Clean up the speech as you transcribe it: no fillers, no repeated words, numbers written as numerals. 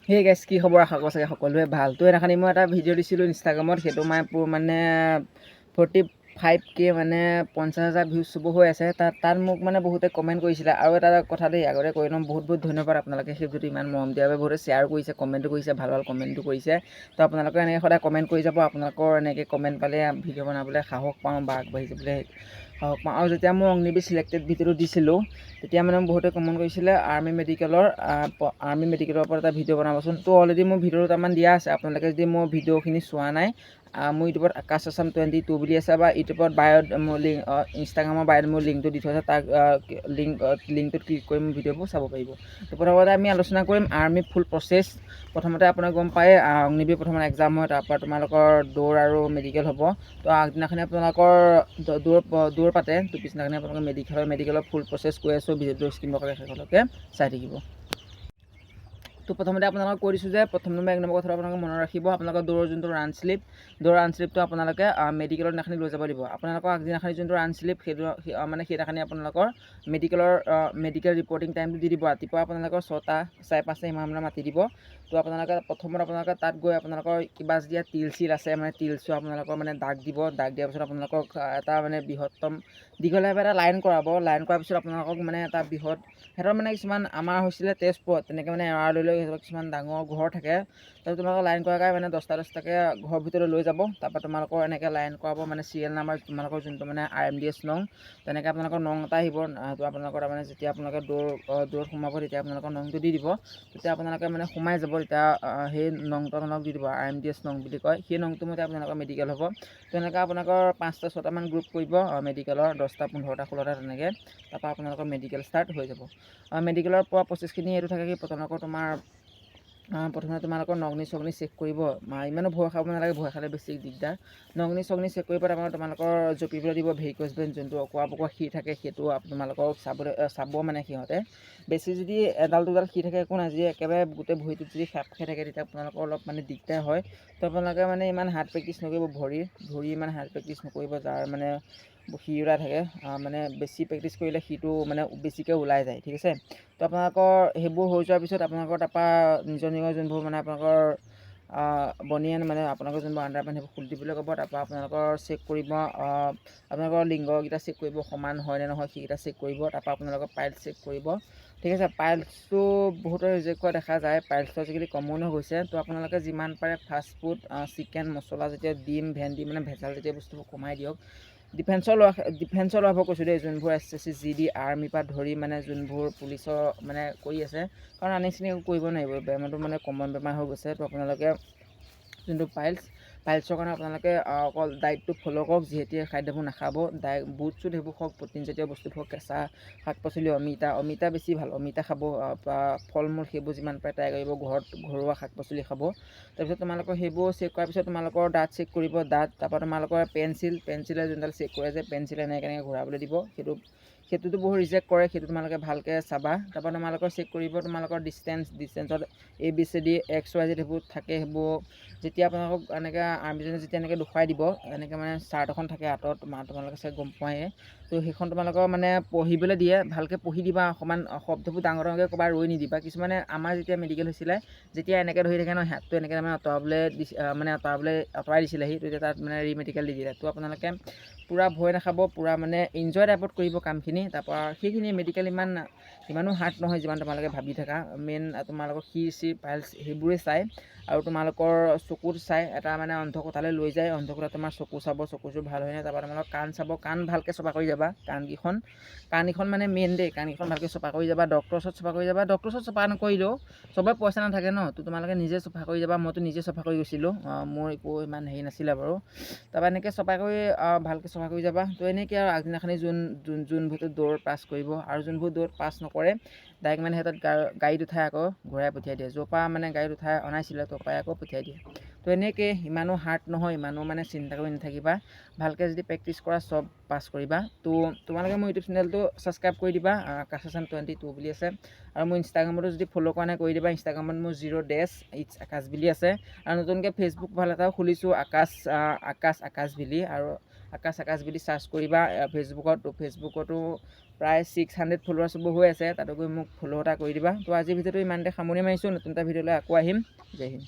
সেই গাইছ কি খবৰ আশা কৰোঁ চাগে সকলোৱে ভাল। তো এদিনাখনি মই এটা ভিডিঅ' দিছিলোঁ ইনষ্টাগ্ৰামত, সেইটো মানে 45K মানে 50,000 ভিউজ চুব হৈ আছে। তাত মোক মানে বহুতে কমেণ্ট কৰিছিলে। আৰু এটা কথা দেই, আগতে কৈ ল'ম, বহুত ধন্যবাদ আপোনালোকে সেই ভিডিঅ'টো ইমান মৰম দিয়াৰ বাবে। বহুতে শ্বেয়াৰ কৰিছে, কমেণ্টো কৰিছে, ভাল কমেণ্টো কৰিছে। তো আপোনালোকে এনেকৈ সদায় কমেণ্ট কৰি যাব। আপোনালোকৰ এনেকৈ কমেণ্ট পালে ভিডিঅ' বনাবলৈ সাহস পাওঁ বা আগবাঢ়ি যাবলৈ সাহস পাওঁ। আৰু যেতিয়া মই অগ্নিবীৰ চিলেক্টেড ভিডিঅ'টো দিছিলোঁ, তেতিয়া মানে বহুতে কমেণ্ট কৰিছিলে আৰ্মি মেডিকেলৰ ওপৰত এটা ভিডিঅ' বনাবচোন। তো অলৰেডি মোৰ ভিডিঅ' দুটামান দিয়া আছে। আপোনালোকে যদি মোৰ ভিডিঅ'খিনি চোৱা নাই, মোৰ ইউটিউবত আকাশ আছাম 22 বুলি আছে, বা ইউটিউবত বায়'ত মোৰ ইনষ্টাগ্ৰামৰ বায়'ত মোৰ লিংকটো দি থোৱা আছে। তাক লিংকটোত ক্লিক কৰি মোৰ ভিডিঅ'বোৰ চাব পাৰিব। তো প্ৰথমতে আমি আলোচনা কৰিম আৰ্মি ফুল প্ৰচেছ। প্ৰথমতে আপোনাক গম পায়ে অগ্নিবীৰ প্ৰথমতে এক্সাম হয়, তাৰপৰা তোমালোকৰ দৌৰ আৰু মেডিকেল হ'ব। তো আগদিনাখনি আপোনালোকৰ দৌৰ পাতে, তো পিছদিনাখনি আপোনালোকৰ মেডিকেলৰ ফুল প্ৰচেছ কৈ আছোঁ। ভিডিঅ'টো স্ক্ৰীন বক্সত শেষলৈকে চাই থাকিব। তো প্ৰথমতে আপোনালোকক কৈ দিছোঁ যে প্ৰথম নম্বৰ 1 নম্বৰ কথাটো আপোনালোকে মনত ৰাখিব। আপোনালোকৰ দৌৰৰ যোনটো ৰান শ্লিপটো আপোনালোকে মেডিকেলৰ দিনাখনি লৈ যাব দিব। আপোনালোকৰ আগদিনাখনি যোনটো ৰান শ্লিপ, সেইটো মানে সেইদিনাখনি আপোনালোকৰ মেডিকেল ৰিপৰ্টিং টাইমটো দি দিব। ৰাতিপুৱা আপোনালোকৰ 6টা 5:30 ইমানমানত মাতি দিব। তো আপোনালোকে তাত গৈ আপোনালোকৰ কিবা যেতিয়া তিল আছে, মানে তিলছো আপোনালোকৰ মানে দাগ দিয়াৰ পিছত আপোনালোকক এটা মানে বৃহত্তম দীঘলীয়াভাৱে এটা লাইন কৰাব। লাইন কৰাৰ পিছত আপোনালোকক মানে এটা সিহঁতৰ মানে কিছুমান আমাৰ হৈছিলে তেজপুৰত তেনেকৈ মানে এৰা লৈ সিহঁতৰ কিছুমান ডাঙৰ ঘৰ থাকে। তাৰপিছত তোমালোকৰ লাইন কৰাকৈ মানে 10টাকৈ ঘৰৰ ভিতৰলৈ লৈ যাব। তাৰপৰা তোমালোকৰ এনেকৈ লাইন কৰাব, মানে চিৰিয়েল নাম্বাৰ তোমালোকৰ যোনটো মানে RMDS নং, তেনেকৈ আপোনালোকৰ নং এটা আহিব। তো আপোনালোকৰ তাৰমানে যেতিয়া আপোনালোকে দৌৰত সোমাব, তেতিয়া আপোনালোকৰ নংটো দি দিব। তেতিয়া আপোনালোকে মানে সোমাই যাব। তেতিয়া সেই নংটো আপোনালোক দি দিব, RMDS নং বুলি কয়। সেই নংটো মতে আপোনালোকৰ মেডিকেল হ'ব। তেনেকৈ আপোনালোকৰ 5টা 6টামান গ্ৰুপ কৰিব মেডিকেলৰ, 10টা 15টা 16টা তেনেকৈ। তাৰপৰা আপোনালোকৰ মেডিকেল ষ্টাৰ্ট হৈ যাব। মেডিকেলৰ পৰা প্ৰচেছখিনি এইটো থাকে কি প্ৰথমে তোমালোকৰ নগ্নি চগ্নি চেক কৰিব। ইমানো ভয় খাব নালাগে, ভয় খালে বেছি দিগদাৰ। নগ্নি চগ্নি চেক কৰিব, তাৰপৰা তোমালোকৰ জপিবলৈ দিব ভেৰিক'জ ভেইন, যোনটো অকোৱা পকোৱা শিৰ থাকে, সেইটো তোমালোকক চাব মানে সিহঁতে। বেছি যদি এডাল দুডাল শিৰ থাকে একো নাই, যদি একেবাৰে গোটেই ভৰিটোত যদি খাপ খাই থাকে, তেতিয়া আপোনালোকৰ অলপ মানে দিগদাৰ হয়। তো আপোনালোকে মানে ইমান হাৰ্ড প্ৰেক্টিচ নকৰিব, ভৰি ইমান হাৰ্ড প্ৰেক্টিচ নকৰিব, যাৰ মানে শিৰ ওলাই থাকে। মানে বেছি প্ৰেক্টিচ কৰিলে শিৰটো মানে বেছিকৈ ওলাই যায়, ঠিক আছে। তো আপোনালোকৰ সেইবোৰ হৈ যোৱাৰ পিছত আপোনালোকৰ তাৰপৰা নিজৰ যোনবোৰ মানে আপোনালোকৰ বনিয়ান, মানে আপোনালোকৰ যোনবোৰ আণ্ডাৰপেণ্ট, সেইবোৰ খুলি দিবলৈ ক'ব। তাৰপৰা আপোনালোকৰ চেক কৰিব, আপোনালোকৰ লিংগকেইটা চেক কৰিব, সমান হয় নে নহয় সেইকেইটা চেক কৰিব। তাৰপৰা আপোনালোকৰ পাইলছ চেক কৰিব, ঠিক আছে। পাইলছটো বহুতৰ ৰিজেক্ট কৰা দেখা যায়, পাইলছটো আজিকালি কমন হৈ গৈছে। তো আপোনালোকে যিমান পাৰে ফাষ্টফুড, চিকেন, মছলা জাতীয়, ডিম, ভেন্দি, মানে ভেজাল জাতীয় বস্তুবোৰ কমাই দিয়ক। ডিফেন্সৰ ল'ৰাবোৰক কৈছোঁ দেই, যোনবোৰ SSC GD আৰ্মিৰ পৰা ধৰি মানে যোনবোৰ পুলিচৰ মানে কৰি আছে, কাৰণ আনি একো কৰিব নোৱাৰিব, বেমাৰটো মানে কমন বেমাৰ হৈ গৈছে। তো আপোনালোকে যোনটো পাইলছৰ কাৰণে আপোনালোকে অকল ডায়েটটো ফ'ল' কৰক, যিহেতু খাদ্যবোৰ নাখাব। বুট চুট সেইবোৰ খাওক, প্ৰটিনজাতীয় বস্তু খাওক, কেঁচা শাক পাচলি, অমিতা বেছি ভাল, অমিতা খাব। ফল মূল সেইবোৰ যিমান পাৰে ট্ৰাই কৰিব, ঘৰুৱা শাক পাচলি খাব। তাৰপিছত তোমালোকৰ সেইবোৰ চেক কৰাৰ পিছত তোমালোকৰ দাঁত চেক কৰিব, তাৰপৰা তোমালোকৰ পেঞ্চিলে যোনডাল চেক কৰে যে, পেঞ্চিলে এনেকৈ ঘূৰাবলৈ দিব, সেইটোতো বহুত ৰিজেক্ট কৰে, সেইটো তোমালোকে ভালকৈ চাবা। তাৰপৰা তোমালোকৰ চেক কৰিব তোমালোকৰ ডিষ্টেঞ্চত ABCD XYZ সেইবোৰ থাকে। সেইবোৰ যেতিয়া আপোনালোকক এনেকৈ আৰ্মিজনে যেতিয়া এনেকৈ দেখুৱাই দিব, এনেকৈ মানে চাৰ্ট এখন থাকে হাতত, তোমালোকে চাই গম পোৱায়ে। তো সেইখন তোমালোকৰ মানে পঢ়িবলৈ দিয়ে, ভালকৈ পঢ়ি দিবা। অকণমান শব্দবোৰ ডাঙৰকৈ ক'বা, ৰৈ নিদিবা। কিছুমানে আমাৰ যেতিয়া মেডিকেল হৈছিলে, যেতিয়া এনেকৈ ধৰি থাকে ন, হাতটো এনেকৈ মানে আঁতৰাই দিছিলেহি। তো এতিয়া তাত মানে ৰিমেডিকেল দি দিলে। তো আপোনালোকে পূৰা ভয় নাখাব, পূৰা মানে এনজয় টাইপত কৰিব কামখিনি। তাৰপৰা সেইখিনি মেডিকেল ইমানো হাৰ্ড নহয় যিমান তোমালোকে ভাবি থাকা। মেইন তোমালোকৰ শিৰ পাইলছ সেইবোৰে চাই, আৰু তোমালোকৰ চকুত চাই, এটা মানে অন্ধকোঠালৈ লৈ যায়। অন্ধকোঠাত তোমাৰ চকু চাব, চকুযোৰ ভাল হয় নে। তাৰপৰা তোমালোকৰ কাণ চাব, কাণ ভালকৈ চফা কৰি যাবা। কাণকেইখন মানে মেইন দেই, কাণকেইখন ভালকৈ চফা কৰি যাবা। ডক্টৰৰ ওচৰত চফা কৰি যাবা। ডক্টৰৰ ওচৰত চফা নকৰিলেও, চবৰে পইচা নাথাকে ন, তো তোমালোকে নিজে চফা কৰি যাবা। মইতো নিজে চফা কৰি গৈছিলোঁ, মোৰ একো ইমান হেৰি নাছিলে বাৰু। তাৰপৰা এনেকৈ চফা কৰি ভালকৈ চফা কৰি যাবা। তো এনেকৈ আৰু আগদিনাখনি যোনবোৰ দৌৰত পাছ কৰিব, আৰু যোনবোৰ দৌৰত পাছ নকৰে, ডাইৰেক্ট মানে সিহঁতক গাড়ীত উঠাই আকৌ ঘূৰাই পঠিয়াই দিয়ে। য'ৰ পৰা মানে গাড়ীত উঠাই অনাইছিলে, তাৰ পৰাই আকৌ পঠিয়াই দিয়ে। তো এনেকৈ ইমানো হাৰ্ড নহয়, ইমানো মানে চিন্তা কৰি নাথাকিবা। ভালকৈ যদি প্ৰেক্টিচ কৰা, চব পাছ কৰিবা। তো তোমালোকে মোৰ ইউটিউব চেনেলটো ছাবস্ক্ৰাইব কৰি দিবা, আকাশ আছাম 22 বুলি আছে। আৰু মোৰ ইনষ্টাগ্ৰামতো যদি ফ'ল' কৰা নাই কৰি দিবা। ইনষ্টাগ্ৰামত মোৰ 0-it's আকাশ বুলি আছে। আৰু নতুনকৈ ফেচবুক ভাল এটাও খুলিছোঁ, আকাশ বুলি, আৰু আকাশ বুলি চাৰ্চ কৰিবা ফেচবুকত। তো ফেচবুকতো প্ৰায় 600 ফলোৱাৰ্ছ হ'ব হৈ আছে, তাতো গৈ মোক ফ'ল' এটা কৰি দিবা। তো আজি ভিডিঅ'টো ইমানতে সামৰি মাৰিছোঁ, নতুন এটা ভিডিঅ'লৈ আকৌ আহিম। জয় হিন্দ।